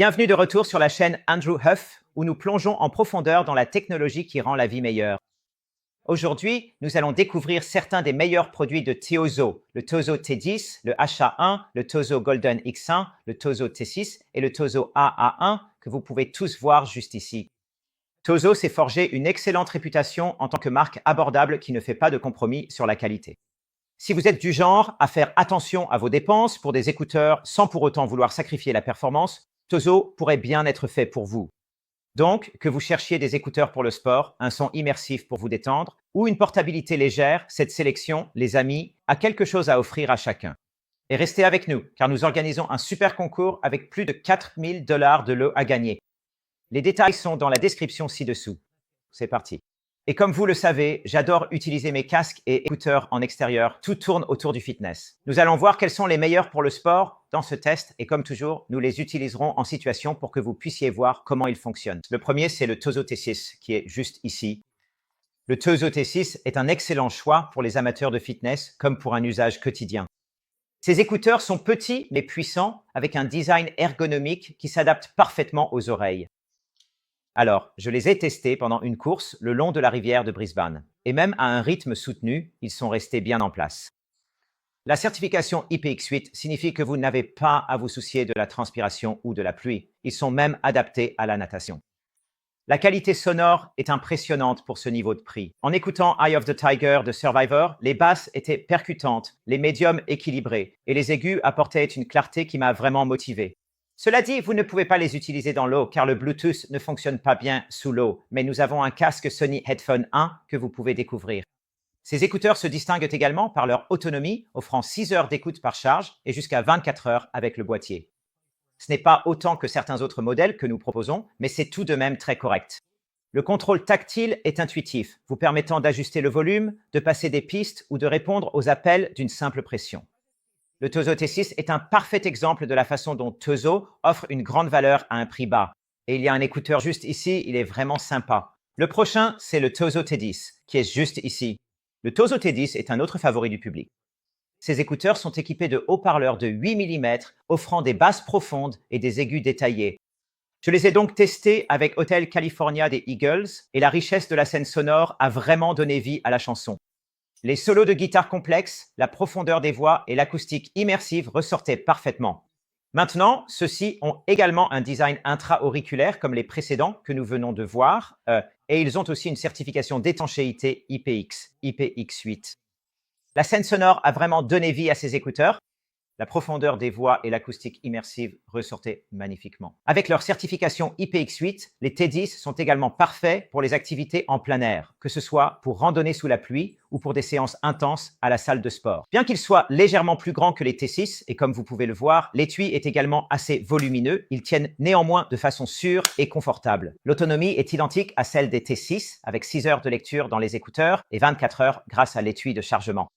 Bienvenue de retour sur la chaîne Andrew Huff, où nous plongeons en profondeur dans la technologie qui rend la vie meilleure. Aujourd'hui, nous allons découvrir certains des meilleurs produits de Tozo, le Tozo T10, le HA1, le Tozo Golden X1, le Tozo T6 et le Tozo AA1 que vous pouvez tous voir juste ici. Tozo s'est forgé une excellente réputation en tant que marque abordable qui ne fait pas de compromis sur la qualité. Si vous êtes du genre à faire attention à vos dépenses pour des écouteurs sans pour autant vouloir sacrifier la performance, Tozo pourrait bien être fait pour vous. Donc, que vous cherchiez des écouteurs pour le sport, un son immersif pour vous détendre ou une portabilité légère, cette sélection, les amis, a quelque chose à offrir à chacun. Et restez avec nous, car nous organisons un super concours avec plus de 4 000 $ de lots à gagner. Les détails sont dans la description ci-dessous. C'est parti. Et comme vous le savez, j'adore utiliser mes casques et écouteurs en extérieur. Tout tourne autour du fitness. Nous allons voir quels sont les meilleurs pour le sport dans ce test et comme toujours, nous les utiliserons en situation pour que vous puissiez voir comment ils fonctionnent. Le premier, c'est le Tozo T6 qui est juste ici. Le Tozo T6 est un excellent choix pour les amateurs de fitness comme pour un usage quotidien. Ces écouteurs sont petits mais puissants avec un design ergonomique qui s'adapte parfaitement aux oreilles. Alors, je les ai testés pendant une course le long de la rivière de Brisbane. Et même à un rythme soutenu, ils sont restés bien en place. La certification IPX8 signifie que vous n'avez pas à vous soucier de la transpiration ou de la pluie. Ils sont même adaptés à la natation. La qualité sonore est impressionnante pour ce niveau de prix. En écoutant Eye of the Tiger de Survivor, les basses étaient percutantes, les médiums équilibrés et les aigus apportaient une clarté qui m'a vraiment motivé. Cela dit, vous ne pouvez pas les utiliser dans l'eau car le Bluetooth ne fonctionne pas bien sous l'eau, mais nous avons un casque Sony Headphone 1 que vous pouvez découvrir. Ces écouteurs se distinguent également par leur autonomie, offrant 6 heures d'écoute par charge et jusqu'à 24 heures avec le boîtier. Ce n'est pas autant que certains autres modèles que nous proposons, mais c'est tout de même très correct. Le contrôle tactile est intuitif, vous permettant d'ajuster le volume, de passer des pistes ou de répondre aux appels d'une simple pression. Le Tozo T6 est un parfait exemple de la façon dont Tozo offre une grande valeur à un prix bas. Et il y a un écouteur juste ici, il est vraiment sympa. Le prochain, c'est le Tozo T10, qui est juste ici. Le Tozo T10 est un autre favori du public. Ces écouteurs sont équipés de haut-parleurs de 8 mm, offrant des basses profondes et des aigus détaillés. Je les ai donc testés avec Hotel California des Eagles, et la richesse de la scène sonore a vraiment donné vie à la chanson. Les solos de guitare complexes, la profondeur des voix et l'acoustique immersive ressortaient parfaitement. Maintenant, ceux-ci ont également un design intra-auriculaire comme les précédents que nous venons de voir, et ils ont aussi une certification d'étanchéité IPX8. La scène sonore a vraiment donné vie à ces écouteurs. La profondeur des voix et l'acoustique immersive ressortaient magnifiquement. Avec leur certification IPX8, les T10 sont également parfaits pour les activités en plein air, que ce soit pour randonner sous la pluie ou pour des séances intenses à la salle de sport. Bien qu'ils soient légèrement plus grands que les T6, et comme vous pouvez le voir, l'étui est également assez volumineux, ils tiennent néanmoins de façon sûre et confortable. L'autonomie est identique à celle des T6, avec 6 heures de lecture dans les écouteurs et 24 heures grâce à l'étui de chargement.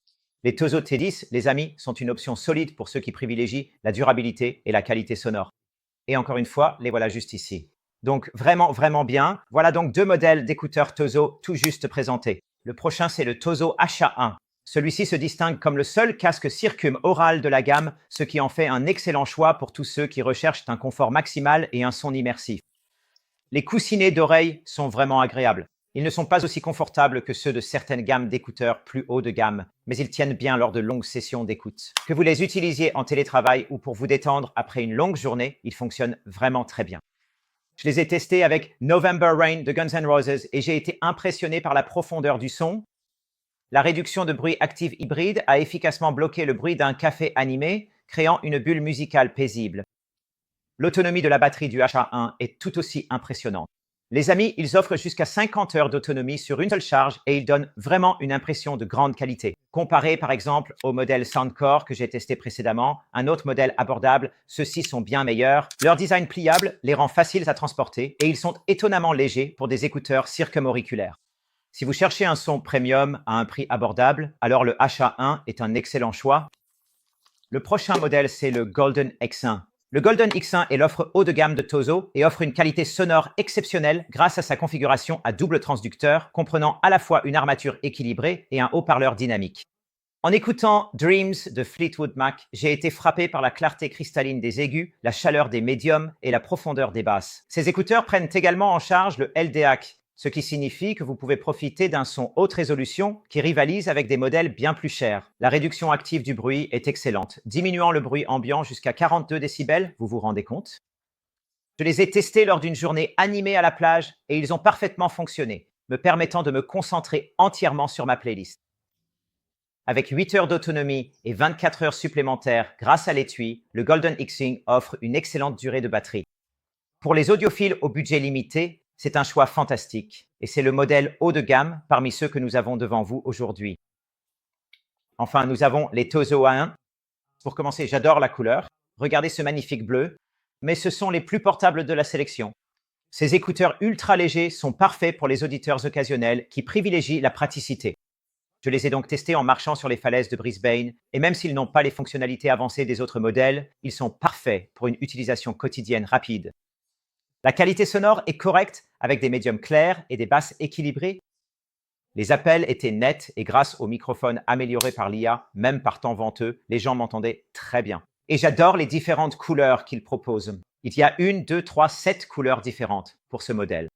Les Tozo T10, les amis, sont une option solide pour ceux qui privilégient la durabilité et la qualité sonore. Et encore une fois, les voilà juste ici. Donc vraiment bien. Voilà donc deux modèles d'écouteurs Tozo tout juste présentés. Le prochain, c'est le Tozo HA1. Celui-ci se distingue comme le seul casque Circum oral de la gamme, ce qui en fait un excellent choix pour tous ceux qui recherchent un confort maximal et un son immersif. Les coussinets d'oreilles sont vraiment agréables. Ils ne sont pas aussi confortables que ceux de certaines gammes d'écouteurs plus haut de gamme, mais ils tiennent bien lors de longues sessions d'écoute. Que vous les utilisiez en télétravail ou pour vous détendre après une longue journée, ils fonctionnent vraiment très bien. Je les ai testés avec November Rain de Guns N' Roses et j'ai été impressionné par la profondeur du son. La réduction de bruit active hybride a efficacement bloqué le bruit d'un café animé, créant une bulle musicale paisible. L'autonomie de la batterie du HA1 est tout aussi impressionnante. Les amis, ils offrent jusqu'à 50 heures d'autonomie sur une seule charge et ils donnent vraiment une impression de grande qualité. Comparé par exemple au modèle Soundcore que j'ai testé précédemment, un autre modèle abordable, ceux-ci sont bien meilleurs. Leur design pliable les rend faciles à transporter et ils sont étonnamment légers pour des écouteurs circumauriculaires. Si vous cherchez un son premium à un prix abordable, alors le HA1 est un excellent choix. Le prochain modèle, c'est le Golden X1. Le Golden X1 est l'offre haut de gamme de Tozo et offre une qualité sonore exceptionnelle grâce à sa configuration à double transducteur comprenant à la fois une armature équilibrée et un haut-parleur dynamique. En écoutant Dreams de Fleetwood Mac, j'ai été frappé par la clarté cristalline des aigus, la chaleur des médiums et la profondeur des basses. Ces écouteurs prennent également en charge le LDAC, ce qui signifie que vous pouvez profiter d'un son haute résolution qui rivalise avec des modèles bien plus chers. La réduction active du bruit est excellente, diminuant le bruit ambiant jusqu'à 42 décibels, vous vous rendez compte? Je les ai testés lors d'une journée animée à la plage et ils ont parfaitement fonctionné, me permettant de me concentrer entièrement sur ma playlist. Avec 8 heures d'autonomie et 24 heures supplémentaires grâce à l'étui, le Golden Xing offre une excellente durée de batterie. Pour les audiophiles au budget limité, c'est un choix fantastique et c'est le modèle haut de gamme parmi ceux que nous avons devant vous aujourd'hui. Enfin, nous avons les Tozo A1. Pour commencer, j'adore la couleur. Regardez ce magnifique bleu, mais ce sont les plus portables de la sélection. Ces écouteurs ultra légers sont parfaits pour les auditeurs occasionnels qui privilégient la praticité. Je les ai donc testés en marchant sur les falaises de Brisbane et même s'ils n'ont pas les fonctionnalités avancées des autres modèles, ils sont parfaits pour une utilisation quotidienne rapide. La qualité sonore est correcte avec des médiums clairs et des basses équilibrées. Les appels étaient nets et grâce au microphone amélioré par l'IA, même par temps venteux, les gens m'entendaient très bien. Et j'adore les différentes couleurs qu'ils proposent. Il y a 1, 2, 3, 7 couleurs différentes pour ce modèle.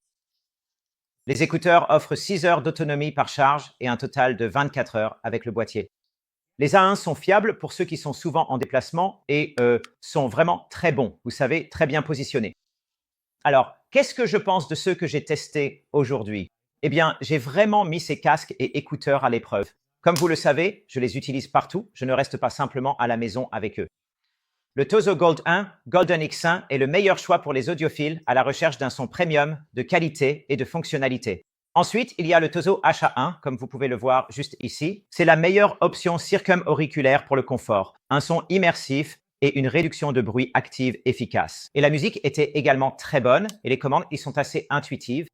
Les écouteurs offrent 6 heures d'autonomie par charge et un total de 24 heures avec le boîtier. Les A1 sont fiables pour ceux qui sont souvent en déplacement et sont vraiment très bons, vous savez, très bien positionnés. Alors, qu'est-ce que je pense de ceux que j'ai testés aujourd'hui? Eh bien, j'ai vraiment mis ces casques et écouteurs à l'épreuve. Comme vous le savez, je les utilise partout, je ne reste pas simplement à la maison avec eux. Le Tozo Gold 1 Golden X1 est le meilleur choix pour les audiophiles à la recherche d'un son premium, de qualité et de fonctionnalité. Ensuite, il y a le Tozo HA1, comme vous pouvez le voir juste ici. C'est la meilleure option circumauriculaire pour le confort, un son immersif et une réduction de bruit active efficace. Et la musique était également très bonne et les commandes y sont assez intuitives.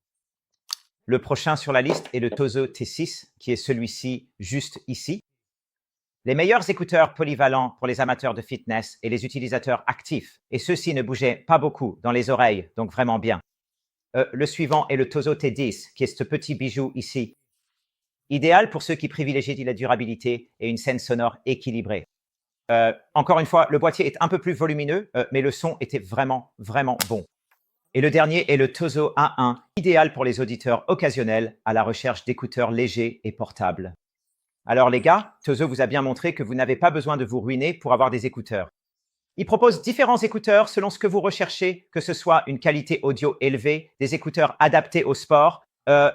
Le prochain sur la liste est le Tozo T6, qui est celui-ci juste ici. Les meilleurs écouteurs polyvalents pour les amateurs de fitness et les utilisateurs actifs. Et ceux-ci ne bougeaient pas beaucoup dans les oreilles, donc vraiment bien. Le suivant est le Tozo T10, qui est ce petit bijou ici. Idéal pour ceux qui privilégient la durabilité et une scène sonore équilibrée. Encore une fois, le boîtier est un peu plus volumineux, mais le son était vraiment, vraiment bon. Et le dernier est le Tozo A1, idéal pour les auditeurs occasionnels à la recherche d'écouteurs légers et portables. Alors les gars, Tozo vous a bien montré que vous n'avez pas besoin de vous ruiner pour avoir des écouteurs. Il propose différents écouteurs selon ce que vous recherchez, que ce soit une qualité audio élevée, des écouteurs adaptés au sport.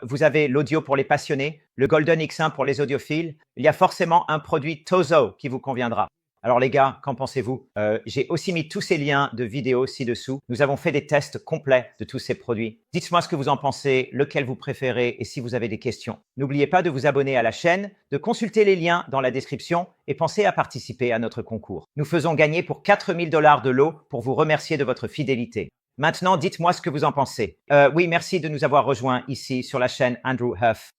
Vous avez l'audio pour les passionnés, le Golden X1 pour les audiophiles. Il y a forcément un produit Tozo qui vous conviendra. Alors les gars, qu'en pensez-vous? J'ai aussi mis tous ces liens de vidéos ci-dessous. Nous avons fait des tests complets de tous ces produits. Dites-moi ce que vous en pensez, lequel vous préférez et si vous avez des questions. N'oubliez pas de vous abonner à la chaîne, de consulter les liens dans la description et pensez à participer à notre concours. Nous faisons gagner pour 4 000 $ de lot pour vous remercier de votre fidélité. Maintenant, dites-moi ce que vous en pensez. Oui, merci de nous avoir rejoints ici sur la chaîne Andrew Huff.